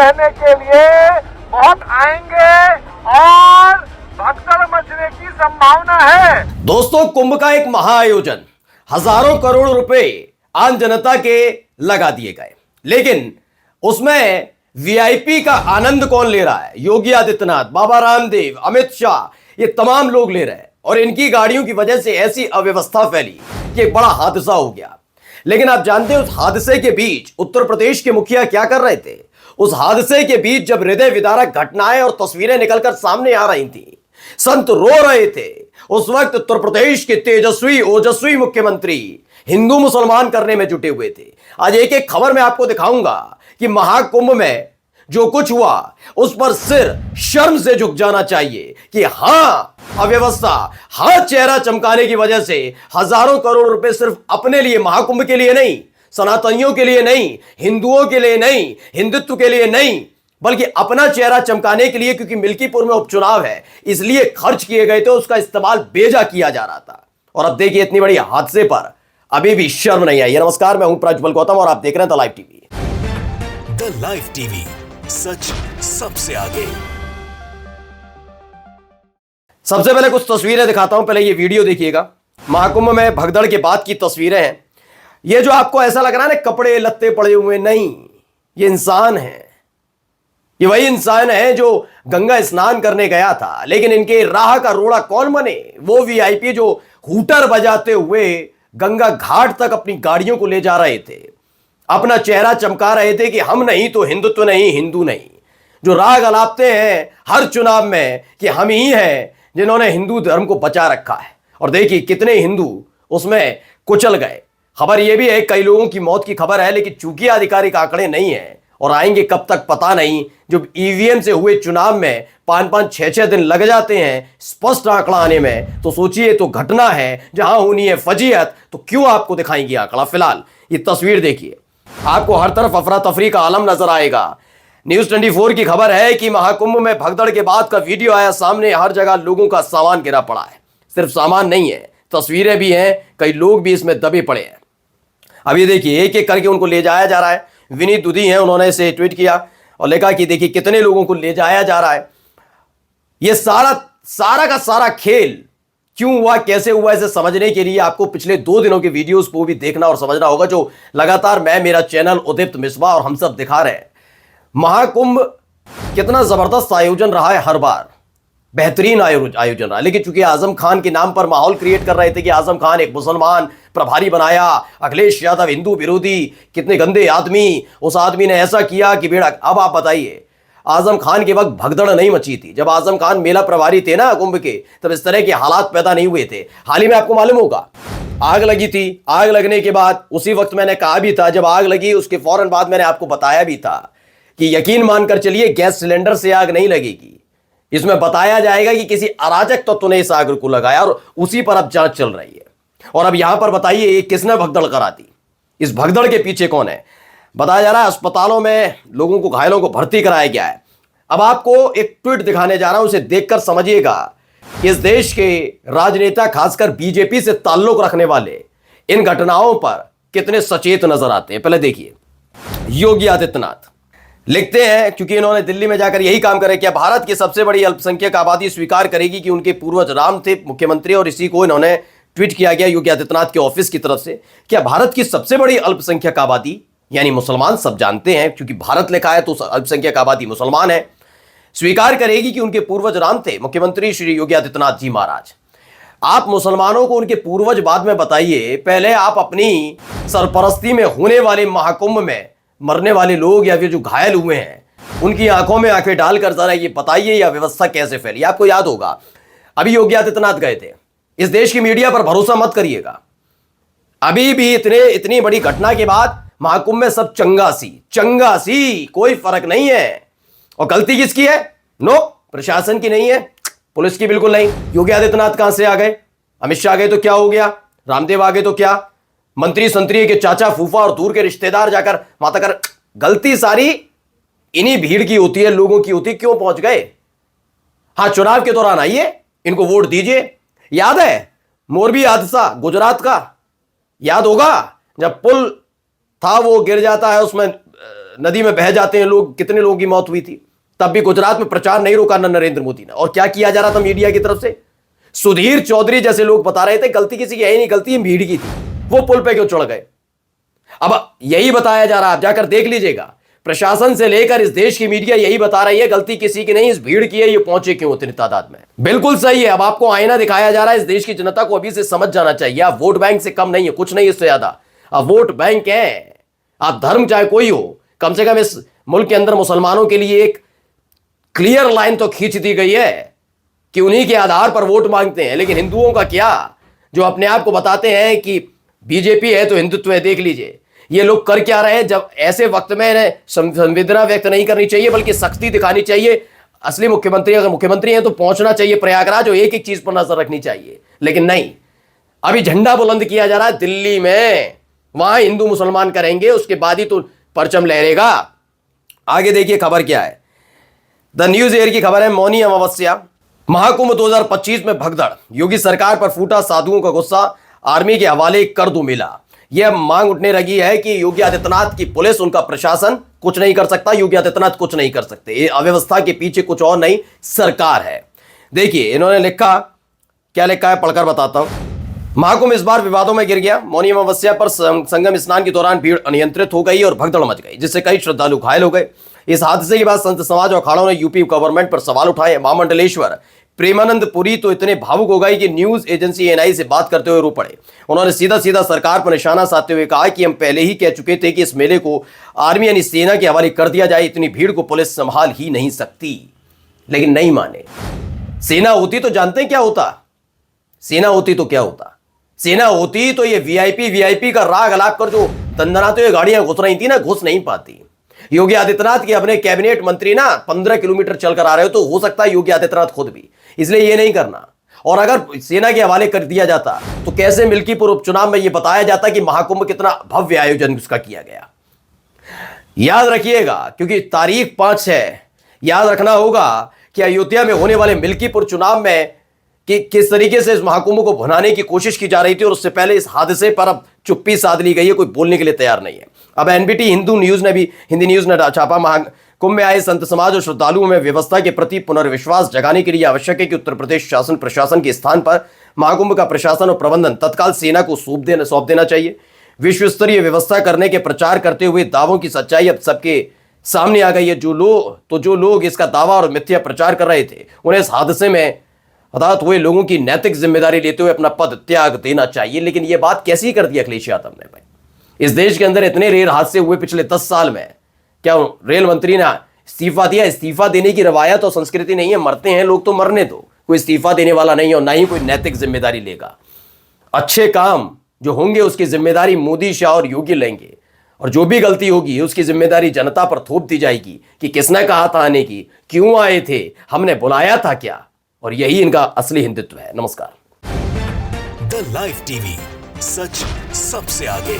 रहने के लिए बहुत आएंगे और भगदड़ मचने की संभावना है। दोस्तों, कुंभ का एक महाआयोजन, हजारों करोड़ रुपए आम जनता के लगा दिए गए, लेकिन उसमें वीआईपी का आनंद कौन ले रहा है? योगी आदित्यनाथ, बाबा रामदेव, अमित शाह, ये तमाम लोग ले रहे हैं और इनकी गाड़ियों की वजह से ऐसी अव्यवस्था फैली कि एक बड़ा हादसा हो गया। लेकिन आप जानते हैं उस हादसे के बीच उत्तर प्रदेश के मुखिया क्या कर रहे थे? उस हादसे के बीच जब हृदय विदारक घटनाएं और तस्वीरें निकलकर सामने आ रही थी, संत रो रहे थे, उस वक्त उत्तर प्रदेश के तेजस्वी ओजस्वी मुख्यमंत्री हिंदू मुसलमान करने में जुटे हुए थे। आज एक एक खबर मैं आपको दिखाऊंगा कि महाकुंभ में जो कुछ हुआ उस पर सिर शर्म से झुक जाना चाहिए कि हां अव्यवस्था, हां चेहरा चमकाने की वजह से हजारों करोड़ रुपए सिर्फ अपने लिए, महाकुंभ के लिए नहीं, सनातनियों के लिए नहीं, हिंदुओं के लिए नहीं, हिंदुत्व के लिए नहीं, बल्कि अपना चेहरा चमकाने के लिए, क्योंकि मिल्कीपुर में उपचुनाव है इसलिए खर्च किए गए थे, उसका इस्तेमाल बेजा किया जा रहा था। और अब देखिए इतनी बड़ी हादसे पर अभी भी शर्म नहीं आई है। नमस्कार, मैं हूं प्रज्वल गौतम और आप देख रहे हैं the live TV. The live TV, सच सबसे आगे। सबसे पहले कुछ तस्वीरें दिखाता हूं, पहले ये वीडियो देखिएगा। महाकुंभ में भगदड़ के बाद की तस्वीरें हैं। ये जो आपको ऐसा लग रहा है ना कपड़े लत्ते पड़े हुए, नहीं, ये इंसान है। ये वही इंसान है जो गंगा स्नान करने गया था, लेकिन इनके राह का रोड़ा कौन बने? वो वीआईपी जो हूटर बजाते हुए गंगा घाट तक अपनी गाड़ियों को ले जा रहे थे, अपना चेहरा चमका रहे थे कि हम नहीं तो हिंदुत्व नहीं, हिंदू नहीं, जो राग अलापते हैं हर चुनाव में कि हम ही हैं जिन्होंने हिंदू धर्म को बचा रखा है। और देखिए कितने हिंदू उसमें कुचल गए। खबर यह भी है कई लोगों की मौत की खबर है, लेकिन चूंकि आधिकारिक आंकड़े नहीं है और आएंगे कब तक पता नहीं। जब ईवीएम से हुए चुनाव में 5-5, 6-6 दिन लग जाते हैं स्पष्ट आंकड़ा आने में, तो सोचिए तो घटना है जहां होनी है फजीयत, तो क्यों आपको दिखाएंगे आंकड़ा? फिलहाल ये तस्वीर देखिए, आपको हर तरफ अफरा तफरी का आलम नजर आएगा। न्यूज 24 की खबर है कि महाकुंभ में भगदड़ के बाद का वीडियो आया सामने। हर जगह लोगों का सामान गिरा पड़ा है, सिर्फ सामान नहीं है, तस्वीरें भी हैं, कई लोग भी इसमें दबे पड़े हैं। अब ये देखिए एक एक करके उनको ले जाया जा रहा है। विनीत दुधी हैं, उन्होंने इसे ट्वीट किया और लिखा कि देखिए कितने लोगों को ले जाया जा रहा है। ये सारा का सारा खेल क्यों हुआ, कैसे हुआ, इसे समझने के लिए आपको पिछले 2 दिनों के वीडियोस को भी देखना और समझना होगा, जो लगातार मैं, मेरा चैनल उदीप्त मिसबा और हम सब दिखा रहे हैं। महाकुंभ कितना जबरदस्त आयोजन रहा है, हर बार बेहतरीन आयोजन रहा, लेकिन चूंकि आजम खान के नाम पर माहौल क्रिएट कर रहे थे कि आजम खान एक मुसलमान प्रभारी बनाया, अखिलेश यादव हिंदू विरोधी, कितने गंदे आदमी, उस आदमी ने ऐसा किया कि बेड़ा। अब आप बताइए, आजम खान के वक्त भगदड़ नहीं मची थी। जब आजम खान मेला प्रभारी थे ना कुंभ के, तब इस तरह के हालात पैदा नहीं हुए थे। हाल ही में आपको मालूम होगा आग लगी थी, आग लगने के बाद उसी वक्त मैंने कहा भी था, जब आग लगी उसके फौरन बाद मैंने आपको बताया भी था कि यकीन मानकर चलिए गैस सिलेंडर से आग नहीं लगेगी, इसमें बताया जाएगा कि किसी अराजक तत्व ने इस आग को लगाया और उसी पर अब जांच चल रही है। और अब यहां पर बताइए किसने भगदड़ करा दी, इस भगदड़ के पीछे कौन है? बताया जा रहा है अस्पतालों में लोगों को, घायलों को भर्ती कराया गया है। अब आपको एक ट्वीट दिखाने जा रहा हूं, उसे देखकर समझिएगा इस देश के राजनेता, खासकर बीजेपी से ताल्लुक रखने वाले, इन घटनाओं पर कितने सचेत नजर आते हैं। पहले देखिए, योगी आदित्यनाथ लिखते हैं, क्योंकि इन्होंने दिल्ली में जाकर यही काम करे, क्या भारत की सबसे बड़ी अल्पसंख्यक आबादी स्वीकार करेगी कि उनके पूर्वज राम थे मुख्यमंत्री? और इसी को इन्होंने ट्वीट किया गया योगी आदित्यनाथ के ऑफिस की तरफ से। क्या भारत की सबसे बड़ी अल्पसंख्यक आबादी यानी मुसलमान, सब जानते हैं क्योंकि भारत लिखा है तो अल्पसंख्यक आबादी मुसलमान है, स्वीकार करेगी कि उनके पूर्वज राम थे? मुख्यमंत्री श्री योगी आदित्यनाथ जी महाराज, आप मुसलमानों को उनके पूर्वज बाद में बताइए, पहले आप अपनी सरपरस्ती में होने वाले महाकुंभ में मरने वाले लोग या फिर जो घायल हुए हैं उनकी आंखों में आंखें डालकर जरा ये बताइए यह व्यवस्था कैसे फैली। आपको याद होगा अभी योगी आदित्यनाथ गए थे। इस देश की मीडिया पर भरोसा मत करिएगा, अभी भी इतनी बड़ी घटना के बाद महाकुंभ में सब चंगासी, कोई फर्क नहीं है। और गलती किसकी है? नो, प्रशासन की नहीं है, पुलिस की बिल्कुल नहीं। योगी आदित्यनाथ कहां से आ गए? अमित शाह गए तो क्या हो गया, रामदेव आ गए तो क्या, मंत्री संतरी के चाचा फूफा और दूर के रिश्तेदार जाकर माता कर, गलती सारी इन्हीं भीड़ की होती है, लोगों की होती है। क्यों पहुंच गए? हां, चुनाव के दौरान आइए, इनको वोट दीजिए। याद है मोरबी हादसा गुजरात का? याद होगा जब पुल था वो गिर जाता है, उसमें नदी में बह जाते हैं लोग, कितने लोगों की मौत हुई थी। तब भी गुजरात में प्रचार नहीं रोका ना नरेंद्र मोदी ने। और क्या किया जा रहा था मीडिया की तरफ से? सुधीर चौधरी जैसे लोग बता रहे थे गलती किसी की है ही नहीं, गलती भीड़ की थी, वो पुल पे क्यों चढ़ गए। अब यही बताया जा रहा है, आप जाकर देख लीजिएगा, प्रशासन से लेकर इस देश की मीडिया यही बता रही है गलती किसी की नहीं, इस भीड़ की है, ये पहुंचे क्यों उतनी तादाद में। बिल्कुल सही है, अब आपको आईना दिखाया जा रहा है। इस देश की जनता को अभी से समझ जाना चाहिए, आप वोट बैंक से कम नहीं है, कुछ नहीं इससे ज्यादा, आप वोट बैंक है। आप धर्म चाहे कोई हो, कम से कम इस मुल्क के अंदर मुसलमानों के लिए एक क्लियर लाइन तो खींच दी गई है कि उन्हीं के आधार पर वोट मांगते हैं। लेकिन हिंदुओं का क्या, जो अपने आप को बताते हैं कि बीजेपी है तो हिंदुत्व है, देख लीजिए ये लोग कर क्या रहे हैं। जब ऐसे वक्त में संवेदना व्यक्त नहीं करनी चाहिए बल्कि सख्ती दिखानी चाहिए। असली मुख्यमंत्री अगर मुख्यमंत्री हैं तो पहुंचना चाहिए प्रयागराज और एक एक चीज पर नजर रखनी चाहिए। लेकिन नहीं, अभी झंडा बुलंद किया जा रहा है दिल्ली में, वहां हिंदू मुसलमान करेंगे, उसके बाद ही तो परचम लहरेगा। आगे देखिए खबर क्या है, द न्यूज एयर की खबर है, मौनी अमावस्या, महाकुंभ 2025 में भगदड़, योगी सरकार पर फूटा साधुओं का गुस्सा, आर्मी के हवाले कर दो मिला। यह मांग उठने लगी है कि योगी आदित्यनाथ की पुलिस, उनका प्रशासन कुछ नहीं कर सकता, योगी आदित्यनाथ कुछ नहीं कर सकते। ये अव्यवस्था के पीछे कुछ और नहीं, सरकार है। देखिए इन्होंने लिखा, क्या लिखा है पढ़कर बताता हूं। महाकुंभ इस बार विवादों में गिर गया। मौनी अमावस्या पर संगम स्नान के दौरान भीड़ अनियंत्रित हो गई और भगदड़ मच गई, जिससे कई श्रद्धालु घायल हो गए। इस हादसे के बाद संत समाज और अखाड़ों ने यूपी गवर्नमेंट पर सवाल उठाए। महामंडलेश्वर प्रेमानंद पुरी तो इतने भावुक हो गए कि न्यूज एजेंसी एनआई से बात करते हुए रो पड़े। उन्होंने सीधा सीधा सरकार पर निशाना साधते हुए कहा कि हम पहले ही कह चुके थे कि इस मेले को आर्मी यानी सेना के हवाले कर दिया जाए, इतनी भीड़ को पुलिस संभाल ही नहीं सकती। लेकिन नहीं माने। सेना होती तो जानते हैं क्या होता, सेना होती तो क्या होता, सेना होती तो ये वीआईपी का राग अलाप कर जो दंदनाते हुए गाड़ियां घुस रही थी ना, घुस नहीं पाती। योगी आदित्यनाथ के अपने कैबिनेट मंत्री ना 15 किलोमीटर चलकर आ रहे हो, तो हो सकता है योगी आदित्यनाथ खुद भी, इसलिए ये नहीं करना। और अगर सेना के हवाले कर दिया जाता तो कैसे मिल्कीपुर उपचुनाव में यह बताया जाता कि महाकुंभ कितना भव्य आयोजन उसका किया गया। याद रखिएगा, क्योंकि तारीख 5 है, याद रखना होगा कि अयोध्या में होने वाले मिल्कीपुर चुनाव में कि किस तरीके से इस महाकुंभ को भुनाने की कोशिश की जा रही थी, और उससे पहले इस हादसे पर अब चुप्पी साध ली गई है, कोई बोलने के लिए तैयार नहीं है। अब एनबीटी हिंदी न्यूज ने छापा, महाकुंभ में आए संत समाज और श्रद्धालुओं में व्यवस्था के प्रति पुनर्विश्वास जगाने के लिए आवश्यक है कि उत्तर प्रदेश शासन प्रशासन के स्थान पर महाकुंभ का प्रशासन और प्रबंधन तत्काल सेना को सौंप देना चाहिए। विश्व स्तरीय व्यवस्था करने के प्रचार करते हुए दावों की सच्चाई अब सबके सामने आ गई है। जो लोग इसका दावा और मिथ्या प्रचार कर रहे थे, उन्हें इस हादसे में हताहत हुए लोगों की नैतिक जिम्मेदारी लेते हुए अपना पद त्याग देना चाहिए। लेकिन यह बात कैसी कर दी अखिलेश यादव ने भाई? इस देश के अंदर इतने रेल हादसे हुए पिछले 10 साल में, क्या रेल मंत्री ने इस्तीफा दिया? इस्तीफा देने की रवायत और संस्कृति नहीं है, मरते हैं लोग तो मरने दो, कोई इस्तीफा देने वाला नहीं है और ना ही कोई नैतिक जिम्मेदारी लेगा। अच्छे काम जो होंगे उसकी जिम्मेदारी मोदी, शाह और योगी लेंगे, और जो भी गलती होगी उसकी जिम्मेदारी जनता पर थोप दी जाएगी कि किसने कहा था आने की, क्यों आए थे, हमने बुलाया था क्या, और यही इनका असली हिंदुत्व है। नमस्कार। द लाइव टीवी, सच सबसे आगे।